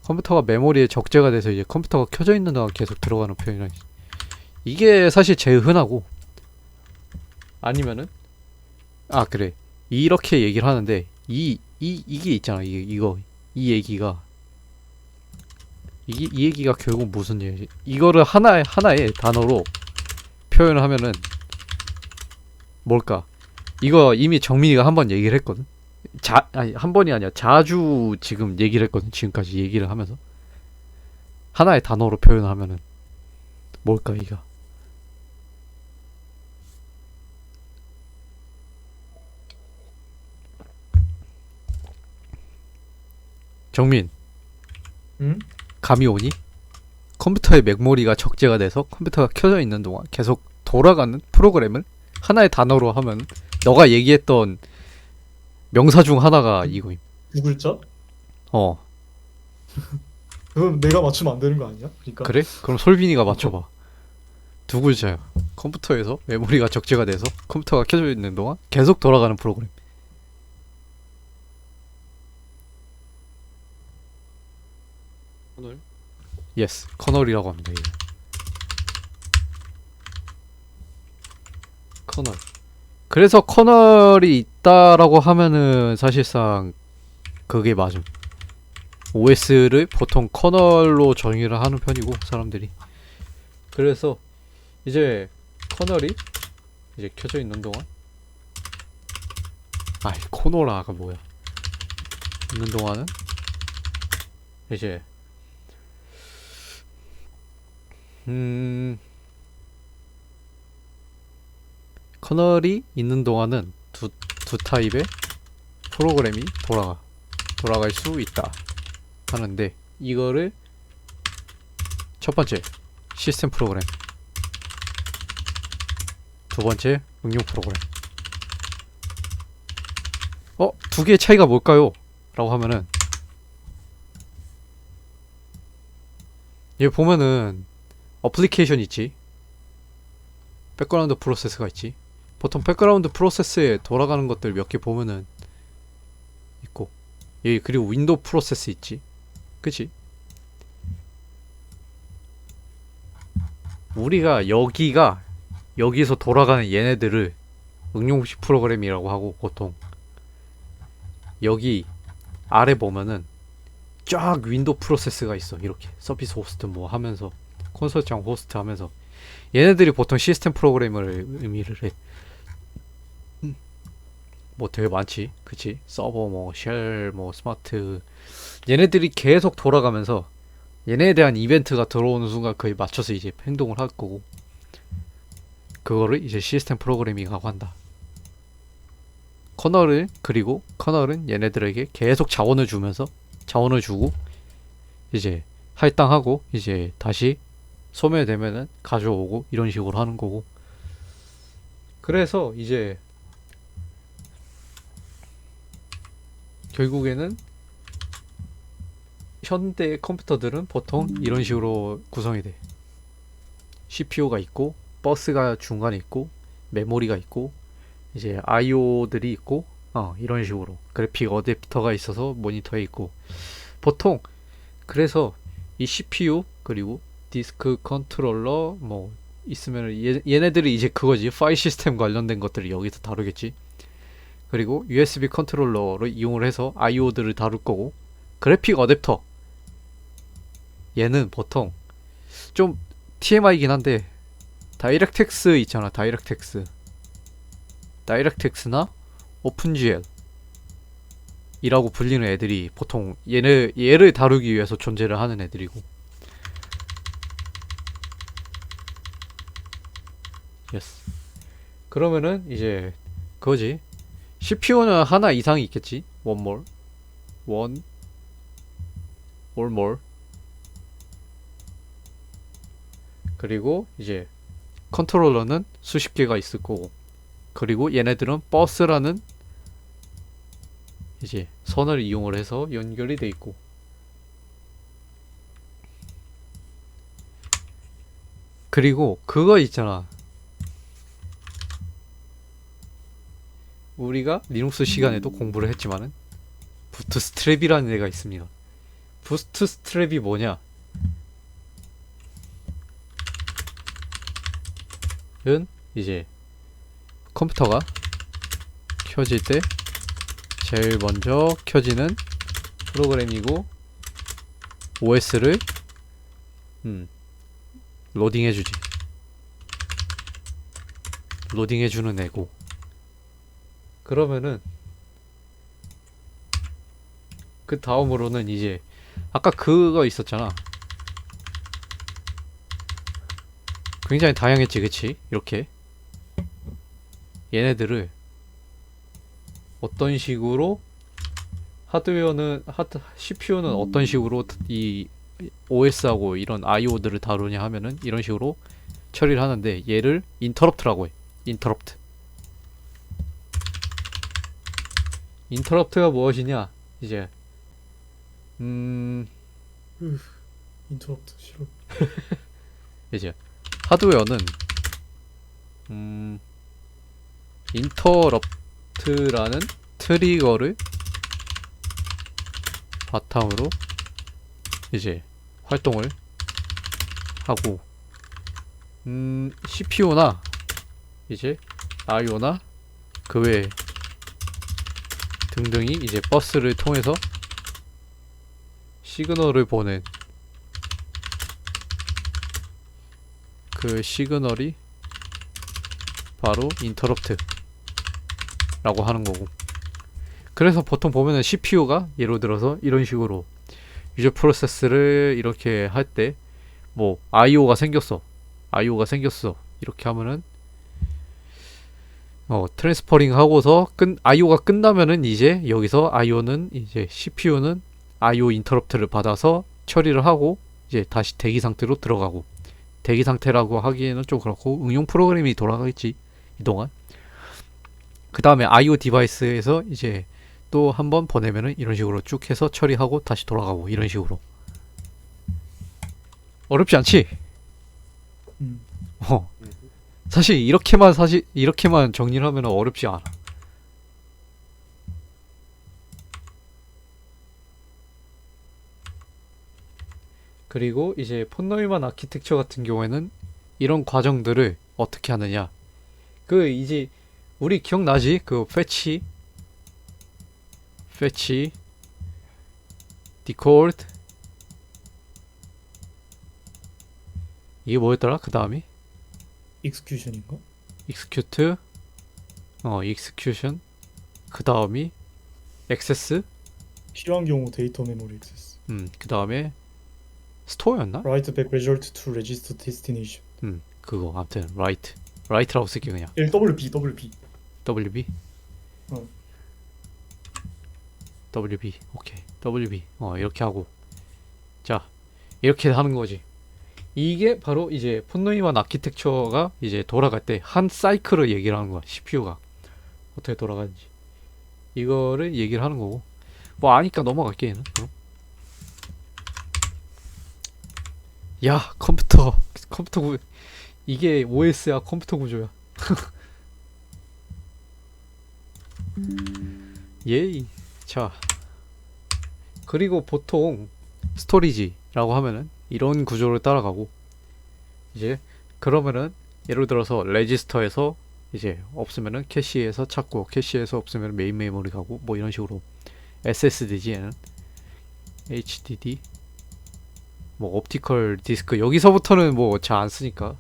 컴퓨터가 메모리에 적재가 돼서 이제 컴퓨터가 켜져 있는 동안 계속 들어가는 표현이라. 이게 사실 제일 흔하고, 아니면은 그래, 이렇게 얘기를 하는데 이게 있잖아. 이 얘기가 결국 무슨 얘기지? 이거를 하나의 단어로 표현을 하면은 뭘까? 이거 이미 정민이가 한번 얘기를 했거든. 한 번이 아니야. 자주 지금 얘기를 했거든. 지금까지 얘기를 하면서 하나의 단어로 표현하면은 뭘까 이거? 정민, 응? 감이 오니? 컴퓨터의 메모리가 적재가 돼서 컴퓨터가 켜져 있는 동안 계속 돌아가는 프로그램을 하나의 단어로 하면 너가 얘기했던 명사 중 하나가 이거임. 두 글자? 어, 그럼 내가 맞추면 안 되는 거 아니야? 그러니까 그래? 그럼 솔빈이가 맞춰봐. 두 글자야. 컴퓨터에서 메모리가 적재가 돼서 컴퓨터가 켜져 있는 동안 계속 돌아가는 프로그램. 오늘 예스, 커널이라고 합니다. 이거. 커널. 그래서 커널이 있다라고 하면은 사실상 그게 맞음. OS를 보통 커널로 정의를 하는 편이고, 사람들이. 그래서 이제 커널이 이제 켜져 있는 동안, 코노라가 뭐야? 있는 동안은 이제 커널이 있는 동안은 두 타입의 프로그램이 돌아갈 수 있다 하는데, 이거를 첫 번째 시스템 프로그램, 두 번째 응용 프로그램. 두 개의 차이가 뭘까요? 라고 하면은, 얘 보면은 어플리케이션 있지, 백그라운드 프로세스가 있지. 보통 백그라운드 프로세스에 돌아가는 것들 몇 개 보면은 있고, 얘 그리고 윈도우 프로세스 있지, 그치? 우리가 여기서 돌아가는 얘네들을 응용식 프로그램이라고 하고, 보통 여기 아래 보면은 쫙 윈도우 프로세스가 있어. 이렇게 서비스 호스트 뭐 하면서, 콘솔장 호스트 하면서, 얘네들이 보통 시스템 프로그램을 의미를 해. 뭐 되게 많지, 그치? 서버 뭐 쉘 뭐 스마트, 얘네들이 계속 돌아가면서 얘네에 대한 이벤트가 들어오는 순간 그에 맞춰서 이제 행동을 할 거고, 그거를 이제 시스템 프로그래밍이라고 한다. 그리고 커널은 얘네들에게 계속 자원을 주고 이제 할당하고 이제 다시 소멸되면은 가져오고 이런 식으로 하는 거고. 그래서 이제 결국에는 현대 컴퓨터들은 보통 이런 식으로 구성이 돼. CPU가 있고, 버스가 중간에 있고, 메모리가 있고, 이제 IO들이 있고, 이런 식으로 그래픽 어댑터가 있어서 모니터에 있고. 보통 그래서 이 CPU 그리고 디스크 컨트롤러 뭐 있으면 얘네들이 이제 그거지. 파일 시스템 관련된 것들을 여기서 다루겠지. 그리고 USB 컨트롤러를 이용을 해서 IO들을 다룰 거고, 그래픽 어댑터 얘는 보통 좀 TMI이긴 한데 다이렉텍스 있잖아. 다이렉텍스나 오픈GL 이라고 불리는 애들이 보통 얘를 다루기 위해서 존재를 하는 애들이고. 예스. 그러면은 이제 그거지. CPU는 하나 이상이 있겠지. one more, one or more. 그리고 이제 컨트롤러는 수십 개가 있을 거고. 그리고 얘네들은 버스라는 이제 선을 이용을 해서 연결이 돼 있고. 그리고 그거 있잖아. 우리가 리눅스 시간에도 공부를 했지만은 부트스트랩이라는 애가 있습니다. 부트스트랩이 뭐냐? 은 이제 컴퓨터가 켜질 때 제일 먼저 켜지는 프로그램이고, OS를 로딩해주지. 로딩해주는 애고. 그러면은 그 다음으로는 이제 아까 그거 있었잖아. 굉장히 다양했지, 그치? 이렇게 얘네들을 어떤 식으로 CPU는 어떤 식으로 이 OS하고 이런 IO들을 다루냐 하면은 이런 식으로 처리를 하는데, 얘를 인터럽트라고 해. 인터럽트가 무엇이냐? 이제 인터럽트 싫어. 이제 하드웨어는 인터럽트라는 트리거를 바탕으로 이제 활동을 하고, CPU나 이제 IO나 그 외 등등이 이제 버스를 통해서 시그널을 보낸, 그 시그널이 바로 인터럽트라고 하는 거고. 그래서 보통 보면은 CPU가 예를 들어서 이런 식으로 유저 프로세스를 이렇게 할 때 뭐 IO가 생겼어 이렇게 하면은 트랜스퍼링 하고서 IO가 끝나면은 이제 여기서 IO는 이제 CPU는 IO 인터럽트를 받아서 처리를 하고 이제 다시 대기 상태로 들어가고. 대기 상태라고 하기에는 좀 그렇고 응용 프로그램이 돌아가겠지 이동안. 그 다음에 IO 디바이스에서 이제 또 한번 보내면은 이런 식으로 쭉 해서 처리하고 다시 돌아가고, 이런 식으로. 어렵지 않지? 음. 사실 이렇게만 정리를 하면 어렵지 않아. 그리고 이제 폰 노이만 아키텍처 같은 경우에는 이런 과정들을 어떻게 하느냐. 그 이제 우리 기억나지? 그 패치, 디코드, 이게 뭐였더라? 그 다음이 익스큐션인가? execute, execution, 그 다음이 access, 필요한 경우 데이터 메모리 액세스. 그 다음에 스토어였나? Write back result to register destination. 그거 아무튼 write라고 쓸게 그냥. WB. WB? 어. WB, 오케이. WB, 이렇게 하고. 자, 이렇게 하는 거지. 이게 바로 이제 폰노이만 아키텍처가 이제 돌아갈 때 한 사이클을 얘기를 하는 거야. CPU가 어떻게 돌아가는지 이거를 얘기를 하는 거고, 뭐 아니까 넘어갈게 얘는. 야, 컴퓨터 이게 OS야, 컴퓨터 구조야. 예이. 자, 그리고 보통 스토리지라고 하면은 이런 구조를 따라가고, 이제 그러면은 예를 들어서 레지스터에서 이제 없으면은 캐시에서 찾고, 캐시에서 없으면 메인 메모리 가고, 뭐 이런 식으로. SSD지 얘는. HDD, 뭐 옵티컬 디스크, 여기서부터는 뭐 잘 안 쓰니까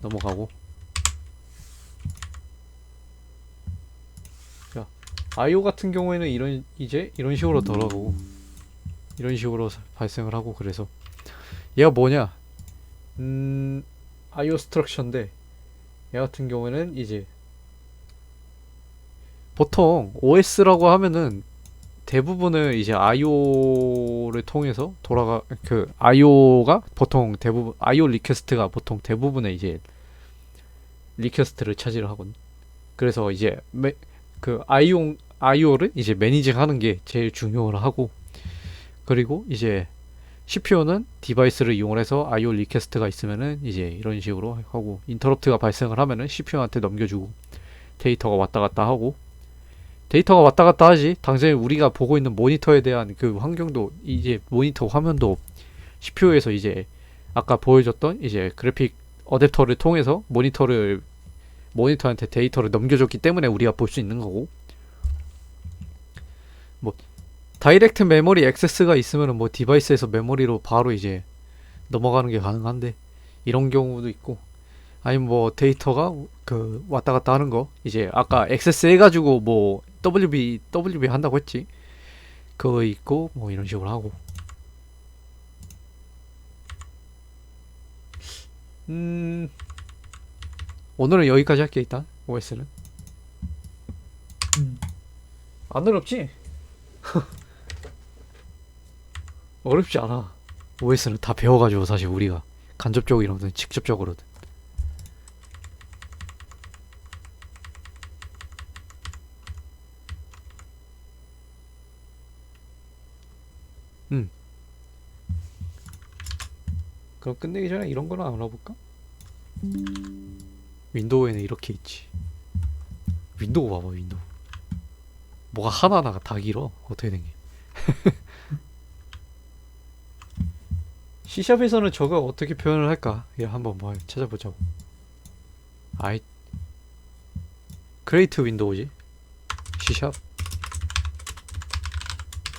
넘어가고. 자, IO 같은 경우에는 이런 식으로 돌아가고, 이런 식으로 발생을 하고. 그래서 얘가 뭐냐, IO 스트럭처인데, 얘 같은 경우에는 이제 보통 OS라고 하면은 대부분을 이제 IO를 통해서 그 IO가 보통 대부분 IO 리퀘스트가 보통 대부분의 이제 리퀘스트를 차지를 하거든. 그래서 이제 그 IO를 이제 매니징하는 게 제일 중요를 하고, 그리고 이제 CPU는 디바이스를 이용해서 IO 리퀘스트가 있으면은 이제 이런 식으로 하고, 인터럽트가 발생을 하면은 CPU한테 넘겨주고, 데이터가 왔다 갔다 하고. 데이터가 왔다 갔다 하지, 당장에 우리가 보고 있는 모니터에 대한 그 환경도, 이제 모니터 화면도 CPU에서 이제 아까 보여줬던 이제 그래픽 어댑터를 통해서 모니터한테 데이터를 넘겨줬기 때문에 우리가 볼 수 있는 거고, 뭐 다이렉트 메모리 액세스가 있으면은 뭐 디바이스에서 메모리로 바로 이제 넘어가는 게 가능한데, 이런 경우도 있고, 아니면 뭐 데이터가 그 왔다 갔다 하는 거, 이제 아까 액세스 해가지고 뭐 WB 한다고 했지, 그거 있고, 뭐 이런 식으로 하고. 오늘은 여기까지 할게. 일단 OS는 음. 안 어렵지? 어렵지 않아. OS는 다 배워가지고, 사실 우리가 간접적이로든 직접적으로든. 그럼 끝내기 전에 이런 거나 알아볼까? 윈도우에는 이렇게 있지. 윈도우 봐봐, 윈도우. 뭐가 하나하나가 다 길어. 어떻게 된 게. C샵에서는 저거 어떻게 표현을 할까? 야, 한번 뭐 찾아보자고. 아이, 크레이트 윈도우지. C샵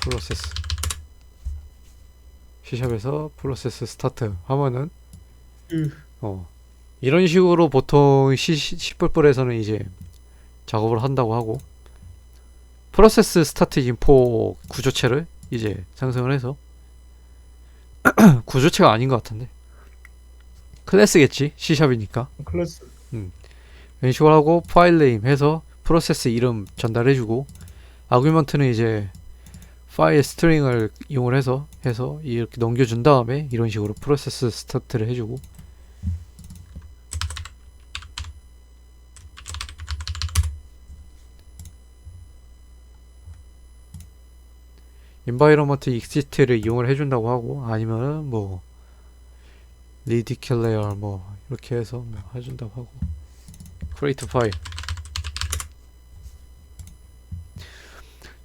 프로세스. C샵에서 프로세스 스타트 하면은 이런 식으로 보통 C++에서는 이제 작업을 한다고 하고, 프로세스 스타트 인포 구조체를 이제 상승을 해서 구조체가 아닌 것 같은데 클래스겠지, C샵이니까. 클래스. 이런 식으로 하고, 파일 네임 해서 프로세스 이름 전달해주고, 아규먼트는 이제 파일 스트링을 이용을 해서 이렇게 넘겨준 다음에 이런 식으로 프로세스 스타트를 해주고, environment exit를 이용을 해준다고 하고, 아니면 뭐 redeclare 뭐 이렇게 해서 뭐 해준다고 하고, create file.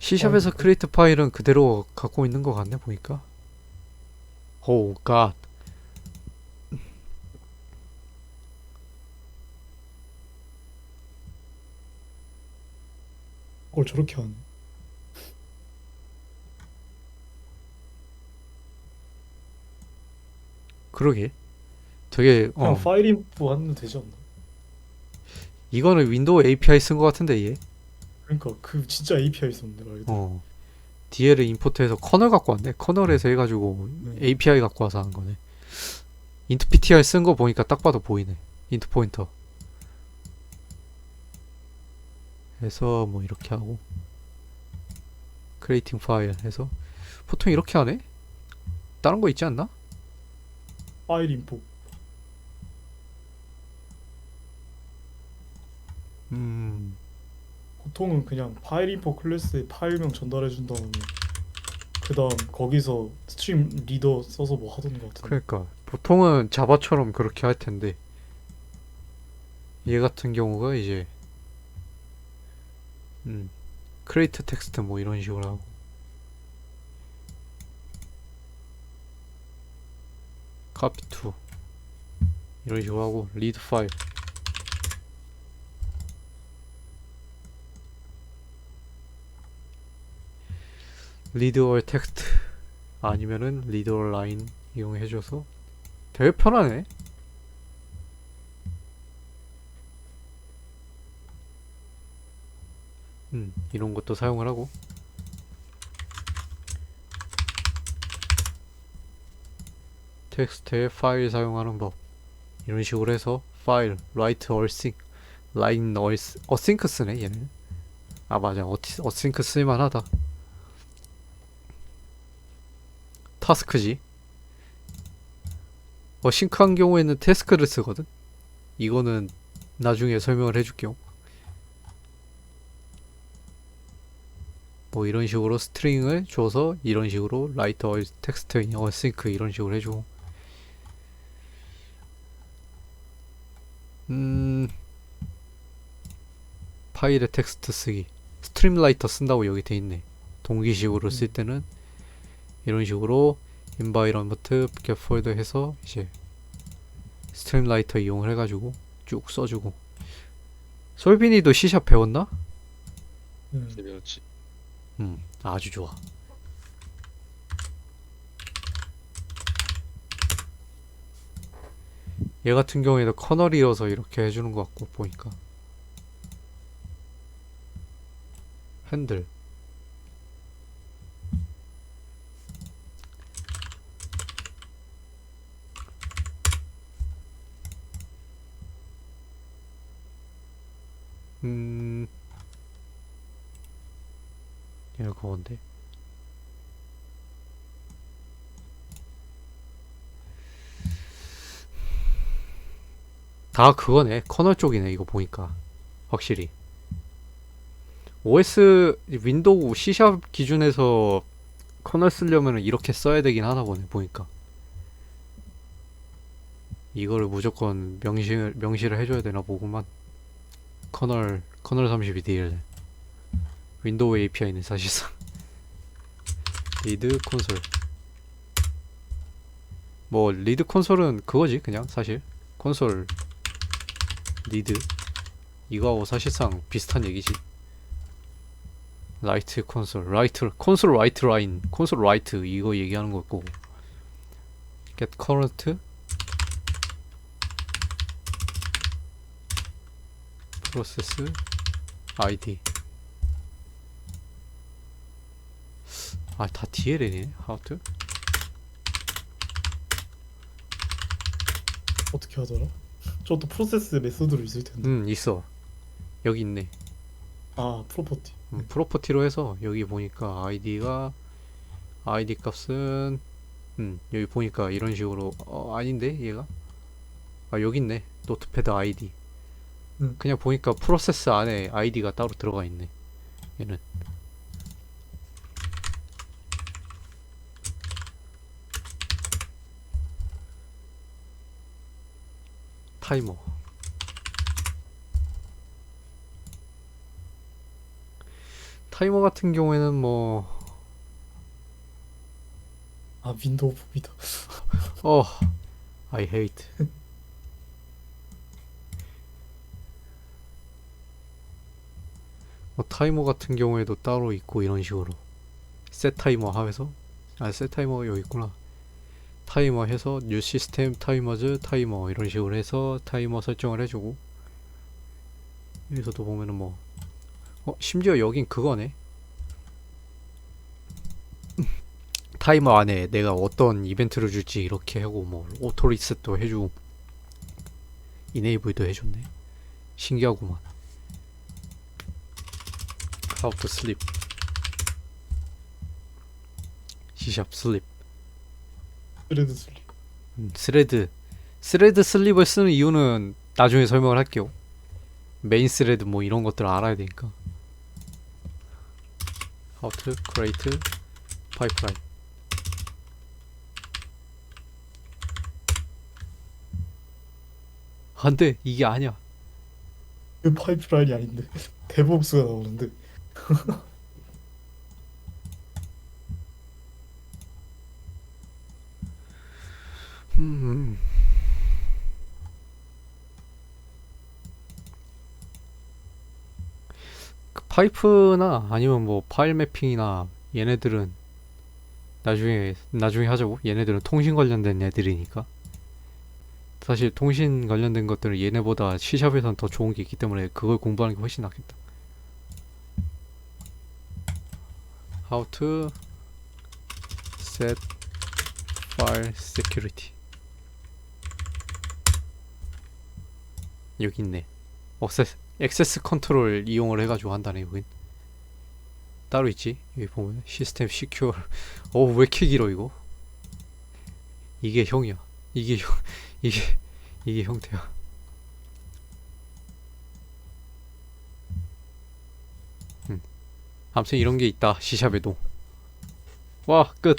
C샵에서 create 파일은 그대로 갖고 있는 것 같네 보니까. Oh god. 그걸 저렇게 하네. 그러게. 저게 그냥 파일 인포 하면 되지 않나? 이거는 윈도우 API 쓴 것 같은데 얘. 그러니까 그 진짜 API 있었는데 말이야. DL을 임포트해서 커널 갖고 왔네. 커널에서 해가지고 API 갖고 와서 하는 거네. int ptr 쓴 거 보니까 딱 봐도 보이네. int 포인터 해서 뭐 이렇게 하고, creating file 해서 보통 이렇게 하네. 다른 거 있지 않나? 파일 인포. 음, 보통은 그냥 파일 인포 클래스에 파일명 전달해 준 다음에 그 다음 거기서 스트림 리더 써서 뭐 하던 것 같은데. 그러니까 보통은 자바처럼 그렇게 할 텐데 얘 같은 경우가 이제 크레이트 텍스트 뭐 이런 식으로 하고 카피 투 이런 식으로 하고 리드 파일 리드 올 텍스트 아니면은 리드 올 라인 이용해줘서 되게 편하네. 이런 것도 사용을 하고 텍스트에 파일 사용하는 법 이런 식으로 해서 파일 write or sync line or async 쓰네 얘는. 아 맞아 async 쓸만하다. 타스크지. 어싱크한 경우에는 태스크를 쓰거든. 이거는 나중에 설명을 해줄게요. 뭐 이런 식으로 스트링을 줘서 이런 식으로 write or text async 이런 식으로 해주고 파일에 텍스트 쓰기 스트림라이터 쓴다고 여기 돼 있네. 동기식으로 쓸 때는 이런 식으로 environment 겟폴더 해서 이제 스트림라이터 이용을 해가지고 쭉 써주고. 솔빈이도 C샵 배웠나? 이제 배웠지. 아주 좋아. 얘 같은 경우에는 커널이어서 이렇게 해주는 것 같고 보니까 핸들 얘는 그건데 다 그거네. 커널 쪽이네 이거 보니까 확실히. OS 윈도우 C샵 기준에서 커널 쓰려면 이렇게 써야 되긴 하나 보네 보니까. 이거를 무조건 명시를 해줘야 되나 보구만. 커널 32DL 윈도우 API는 사실상 리드 콘솔. 뭐 리드 콘솔은 그거지 그냥 사실 콘솔 리드 이거하고 사실상 비슷한 얘기지. 라이트 콘솔 라이트 콘솔 라이트 라인 콘솔 라이트 이거 얘기하는 거고 get current process ID 아 다 DLN이네 how to 어떻게 하더라? 저것도 프로세스 메소드로 있을 텐데. 있어 여기 있네. 아 프로퍼티. 프로퍼티로 해서 여기 보니까 아이디가 아이디 값은 여기 보니까 이런 식으로 아닌데 얘가 아 여기 있네 노트패드 아이디. 그냥 보니까 프로세스 안에 아이디가 따로 들어가 있네 얘는. 타이머 타이머 같은 경우에는 뭐 아 윈도우 봅니다. I hate 뭐 타이머 같은 경우에도 따로 있고 이런 식으로 셋 타이머 하면서 셋 타이머 여기 있구나. 타이머 해서 뉴 시스템 타이머즈 타이머 이런 식으로 해서 타이머 설정을 해주고 여기서도 보면은 뭐 심지어 여긴 그거네. 타이머 안에 내가 어떤 이벤트를 줄지 이렇게 하고 뭐 오토 리셋도 해주고 이네이블도 해줬네. 신기하구만. How to sleep C# sleep 그래도 슬립. 스레드 슬립을 쓰는 이유는 나중에 설명을 할게요. 메인 스레드 뭐 이런 것들 알아야 되니까. How to create pipeline. 안돼, 이게 아니야. 그 파이프라인이 아닌데 데브옵스가 나오는데. 그 파이프나 아니면 뭐 파일 매핑이나 얘네들은 나중에 하자고. 얘네들은 통신 관련된 애들이니까. 사실 통신 관련된 것들은 얘네보다 C샵에선 더 좋은 게 있기 때문에 그걸 공부하는 게 훨씬 낫겠다. How to set file security. 여기 있네. 액세스 컨트롤 이용을 해가지고 한다네. 여긴 따로 있지. 여기 보면 시스템 시큐어. 왜 이렇게 길어 이거. 이게 형이야. 이게 형. 이게 형태야. 아무튼 이런 게 있다. C샵에도. 와, 끝.